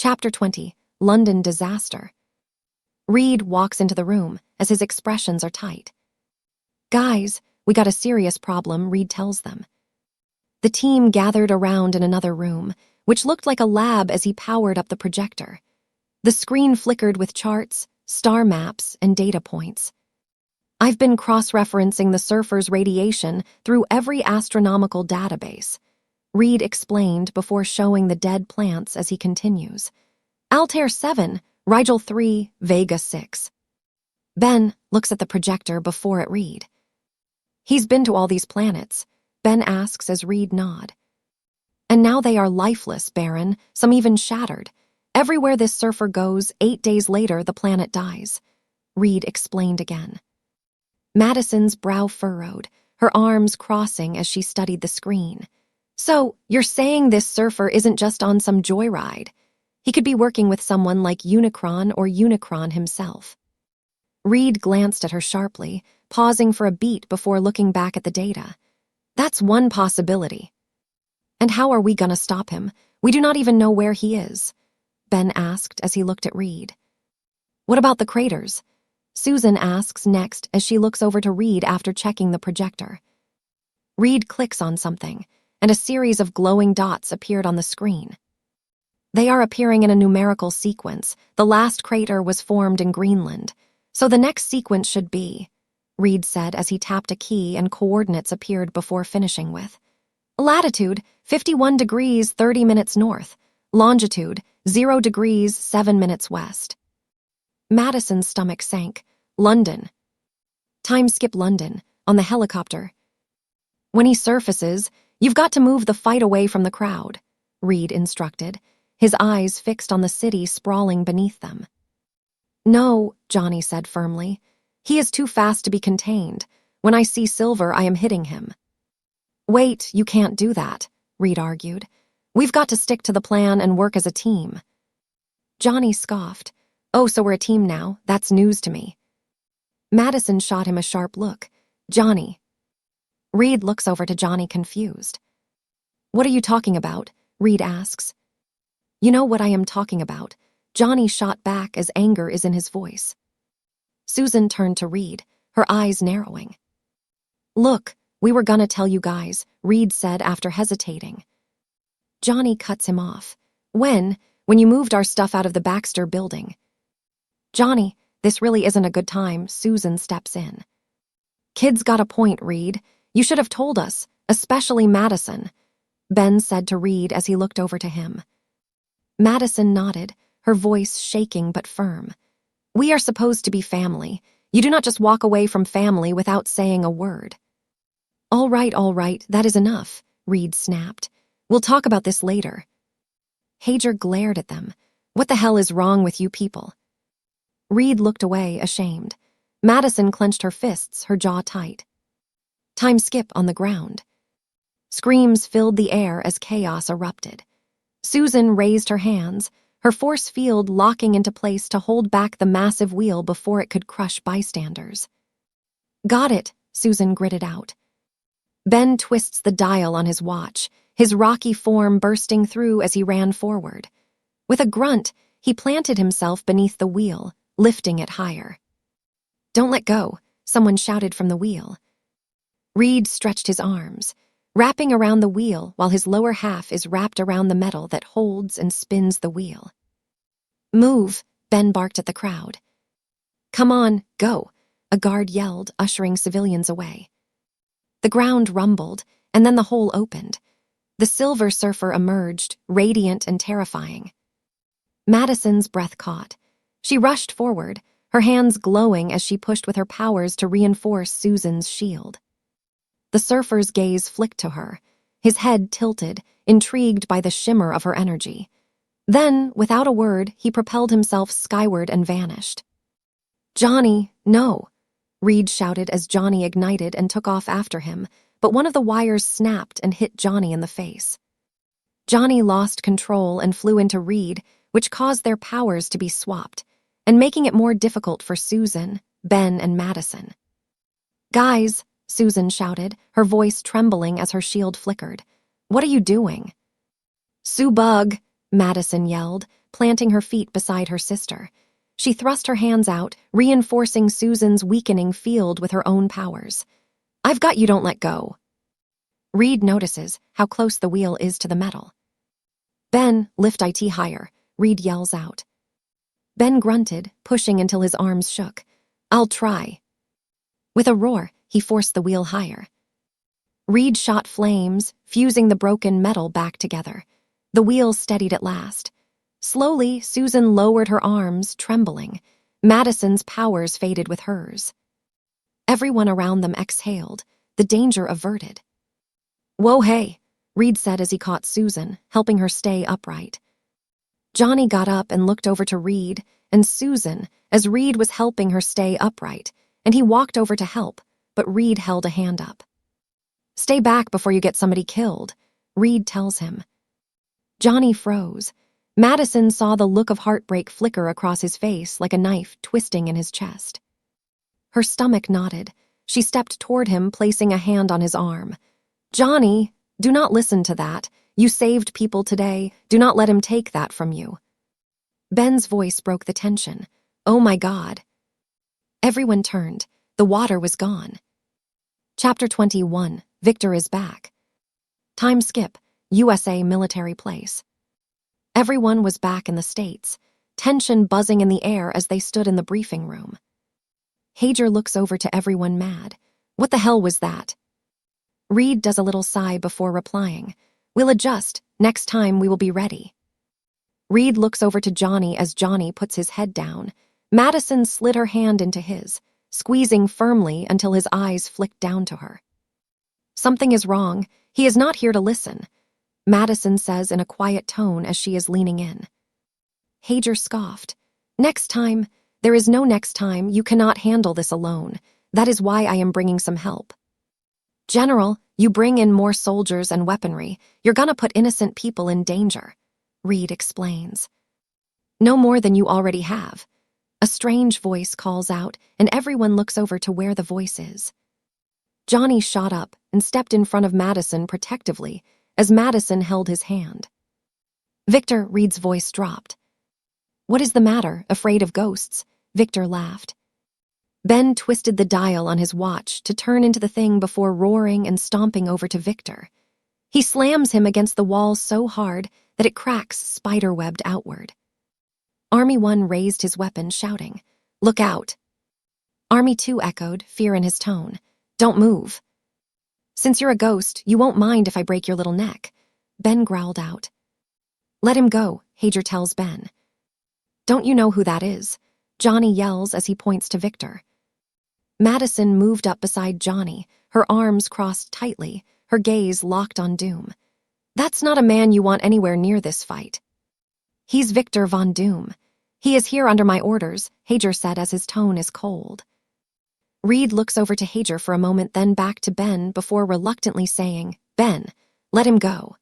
Chapter 20, London Disaster. Reed walks into the room as his expressions are tight. "Guys, we got a serious problem," Reed tells them. The team gathered around in another room, which looked like a lab as he powered up the projector. The screen flickered with charts, star maps, and data points. "I've been cross-referencing the surfer's radiation through every astronomical database," Reed explained before showing the dead plants as he continues. "Altair 7, Rigel 3, Vega 6. Ben looks at the projector before it Reed. "He's been to all these planets," Ben asks as Reed nod. "And now they are lifeless, Baron, some even shattered. Everywhere this surfer goes, 8 days later the planet dies," Reed explained again. Madison's brow furrowed, her arms crossing as she studied the screen. "So, you're saying this surfer isn't just on some joyride? He could be working with someone like Unicron or Unicron himself." Reed glanced at her sharply, pausing for a beat before looking back at the data. "That's one possibility." "And how are we gonna stop him? We do not even know where he is," Ben asked as he looked at Reed. "What about the craters?" Susan asks next as she looks over to Reed after checking the projector. Reed clicks on something, and a series of glowing dots appeared on the screen. "They are appearing in a numerical sequence. The last crater was formed in Greenland, so the next sequence should be," Reed said as he tapped a key and coordinates appeared before finishing with. "Latitude, 51 degrees 30 minutes north. Longitude, 0 degrees 7 minutes west." Madison's stomach sank. "London." "Time skip London, on the helicopter." "When he surfaces, you've got to move the fight away from the crowd," Reed instructed, his eyes fixed on the city sprawling beneath them. "No," Johnny said firmly. "He is too fast to be contained. When I see silver, I am hitting him." "Wait, you can't do that," Reed argued. "We've got to stick to the plan and work as a team." Johnny scoffed. "Oh, so we're a team now? That's news to me." Madison shot him a sharp look. "Johnny." Reed looks over to Johnny confused. "What are you talking about?" Reed asks. "You know what I am talking about," Johnny shot back as anger is in his voice. Susan turned to Reed, her eyes narrowing. "Look, we were gonna tell you guys," Reed said after hesitating. Johnny cuts him off. When you moved our stuff out of the Baxter building." "Johnny, this really isn't a good time," Susan steps in. "Kid's got a point, Reed. You should have told us, especially Madison," Ben said to Reed as he looked over to him. Madison nodded, her voice shaking but firm. "We are supposed to be family. You do not just walk away from family without saying a word." All right, that is enough," Reed snapped. "We'll talk about this later." Hager glared at them. "What the hell is wrong with you people?" Reed looked away, ashamed. Madison clenched her fists, her jaw tight. Time skip on the ground. Screams filled the air as chaos erupted. Susan raised her hands, her force field locking into place to hold back the massive wheel before it could crush bystanders. "Got it," Susan gritted out. Ben twists the dial on his watch, his rocky form bursting through as he ran forward. With a grunt, he planted himself beneath the wheel, lifting it higher. "Don't let go," someone shouted from the wheel. Reed stretched his arms, wrapping around the wheel while his lower half is wrapped around the metal that holds and spins the wheel. "Move," Ben barked at the crowd. "Come on, go," a guard yelled, ushering civilians away. The ground rumbled, and then the hole opened. The Silver Surfer emerged, radiant and terrifying. Madison's breath caught. She rushed forward, her hands glowing as she pushed with her powers to reinforce Susan's shield. The surfer's gaze flicked to her, his head tilted, intrigued by the shimmer of her energy. Then, without a word, he propelled himself skyward and vanished. "Johnny, no!" Reed shouted as Johnny ignited and took off after him, but one of the wires snapped and hit Johnny in the face. Johnny lost control and flew into Reed, which caused their powers to be swapped, and making it more difficult for Susan, Ben, and Madison. "Guys," Susan shouted, her voice trembling as her shield flickered. "What are you doing?" "Sue Bug," Madison yelled, planting her feet beside her sister. She thrust her hands out, reinforcing Susan's weakening field with her own powers. "I've got you, don't let go." Reed notices how close the wheel is to the metal. "Ben, lift it higher," Reed yells out. Ben grunted, pushing until his arms shook. "I'll try." With a roar, he forced the wheel higher. Reed shot flames, fusing the broken metal back together. The wheel steadied at last. Slowly, Susan lowered her arms, trembling. Madison's powers faded with hers. Everyone around them exhaled, the danger averted. "Whoa, hey," Reed said as he caught Susan, helping her stay upright. Johnny got up and looked over to Reed and Susan as Reed was helping her stay upright, and he walked over to help, but Reed held a hand up. "Stay back before you get somebody killed," Reed tells him. Johnny froze. Madison saw the look of heartbreak flicker across his face like a knife twisting in his chest. Her stomach knotted. She stepped toward him, placing a hand on his arm. "Johnny, do not listen to that. You saved people today. Do not let him take that from you." Ben's voice broke the tension. "Oh my God." Everyone turned. The water was gone. Chapter 21. Victor is back. Time skip. USA military place. Everyone was back in the States, tension buzzing in the air as they stood in the briefing room. Hager looks over to everyone mad. "What the hell was that?" Reed does a little sigh before replying. "We'll adjust. Next time we will be ready." Reed looks over to Johnny as Johnny puts his head down. Madison slid her hand into his, squeezing firmly until his eyes flicked down to her. "Something is wrong. He is not here to listen," Madison says in a quiet tone as she is leaning in. Hager scoffed. "Next time? There is no next time. You cannot handle this alone. That is why I am bringing some help." "General, you bring in more soldiers and weaponry. You're gonna put innocent people in danger," Reed explains. "No more than you already have." A strange voice calls out, and everyone looks over to where the voice is. Johnny shot up and stepped in front of Madison protectively as Madison held his hand. "Victor," Reed's voice dropped. "What is the matter? Afraid of ghosts?" Victor laughed. Ben twisted the dial on his watch to turn into the thing before roaring and stomping over to Victor. He slams him against the wall so hard that it cracks spider-webbed outward. Army 1 raised his weapon, shouting, "Look out!" Army 2 echoed, fear in his tone. "Don't move." "Since you're a ghost, you won't mind if I break your little neck," Ben growled out. "Let him go," Hager tells Ben. "Don't you know who that is?" Johnny yells as he points to Victor. Madison moved up beside Johnny, her arms crossed tightly, her gaze locked on doom. "That's not a man you want anywhere near this fight." "He's Victor Von Doom. He is here under my orders," Hager said as his tone is cold. Reed looks over to Hager for a moment, then back to Ben before reluctantly saying, "Ben, let him go."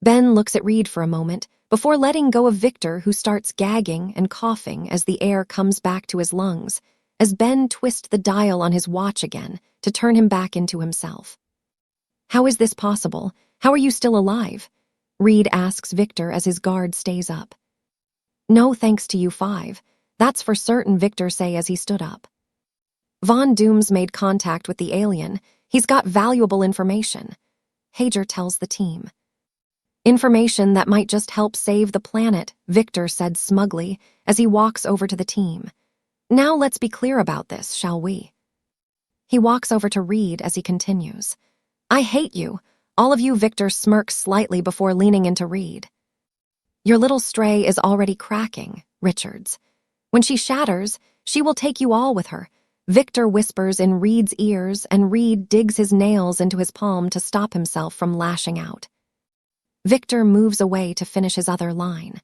Ben looks at Reed for a moment before letting go of Victor, who starts gagging and coughing as the air comes back to his lungs, as Ben twists the dial on his watch again to turn him back into himself. "How is this possible? How are you still alive?" Reed asks Victor as his guard stays up. "No thanks to you 5. That's for certain," Victor say as he stood up. "Von Doom's made contact with the alien. He's got valuable information," Hager tells the team. "Information that might just help save the planet," Victor said smugly as he walks over to the team. "Now let's be clear about this, shall we?" He walks over to Reed as he continues. "I hate you, all of you." Victor smirks slightly before leaning into Reed. "Your little stray is already cracking, Richards. When she shatters, she will take you all with her," Victor whispers in Reed's ears, and Reed digs his nails into his palm to stop himself from lashing out. Victor moves away to finish his other line.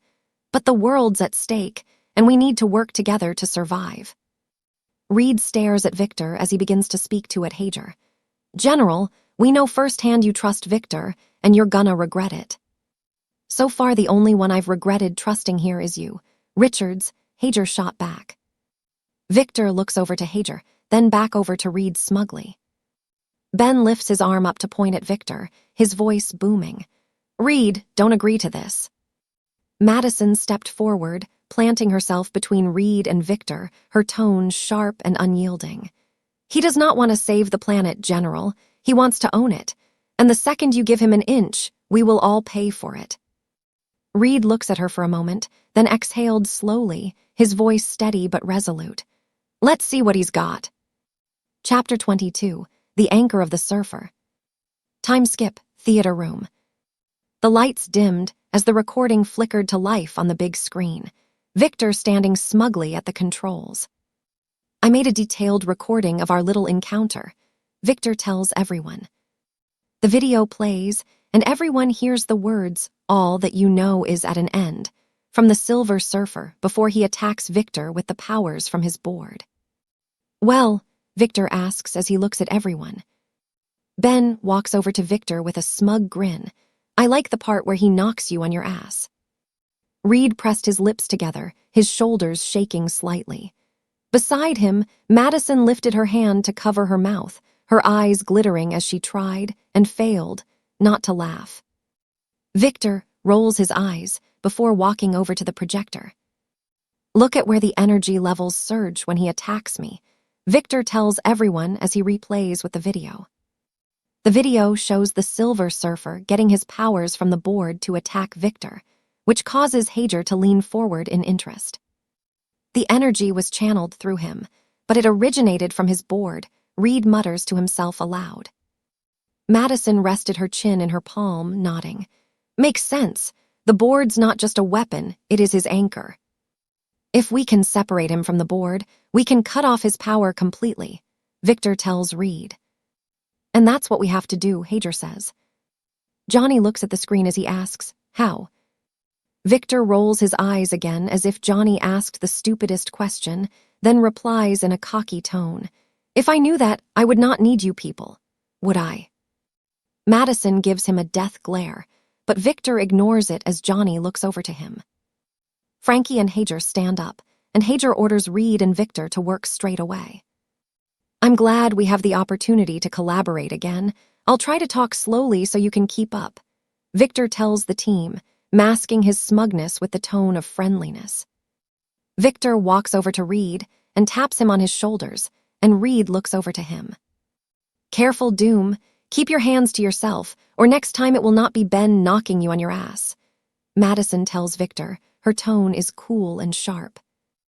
"But the world's at stake, and we need to work together to survive." Reed stares at Victor as he begins to speak to Hager. "General, we know firsthand you trust Victor, and you're gonna regret it." "So far the only one I've regretted trusting here is you, Richards," Hager shot back. Victor looks over to Hager, then back over to Reed smugly. Ben lifts his arm up to point at Victor, his voice booming. "Reed, don't agree to this." Madison stepped forward, planting herself between Reed and Victor, her tone sharp and unyielding. He does not want to save the planet, General. He wants to own it. And the second you give him an inch, we will all pay for it. Reed looks at her for a moment, then exhaled slowly, his voice steady but resolute. Let's see what he's got. Chapter 22, The Anchor of the Surfer. Time skip, theater room. The lights dimmed as the recording flickered to life on the big screen, Victor standing smugly at the controls. I made a detailed recording of our little encounter, Victor tells everyone. The video plays, and everyone hears the words, all that you know is at an end, from the Silver Surfer before he attacks Victor with the powers from his board. Well, Victor asks as he looks at everyone. Ben walks over to Victor with a smug grin. I like the part where he knocks you on your ass. Reed pressed his lips together, his shoulders shaking slightly. Beside him, Madison lifted her hand to cover her mouth, her eyes glittering as she tried, and failed, not to laugh. Victor rolls his eyes before walking over to the projector. Look at where the energy levels surge when he attacks me, Victor tells everyone as he replays with the video. The video shows the Silver Surfer getting his powers from the board to attack Victor, which causes Hager to lean forward in interest. The energy was channeled through him, but it originated from his board, Reed mutters to himself aloud. Madison rested her chin in her palm, nodding. Makes sense. The board's not just a weapon, it is his anchor. If we can separate him from the board, we can cut off his power completely, Victor tells Reed. And that's what we have to do, Hager says. Johnny looks at the screen as he asks, how? Victor rolls his eyes again as if Johnny asked the stupidest question, then replies in a cocky tone. If I knew that, I would not need you people, would I? Madison gives him a death glare, but Victor ignores it as Johnny looks over to him. Frankie and Hager stand up, and Hager orders Reed and Victor to work straight away. I'm glad we have the opportunity to collaborate again. I'll try to talk slowly so you can keep up, Victor tells the team, masking his smugness with the tone of friendliness. Victor walks over to Reed and taps him on his shoulders, and Reed looks over to him. Careful, Doom. Keep your hands to yourself, or next time it will not be Ben knocking you on your ass, Madison tells Victor. Her tone is cool and sharp.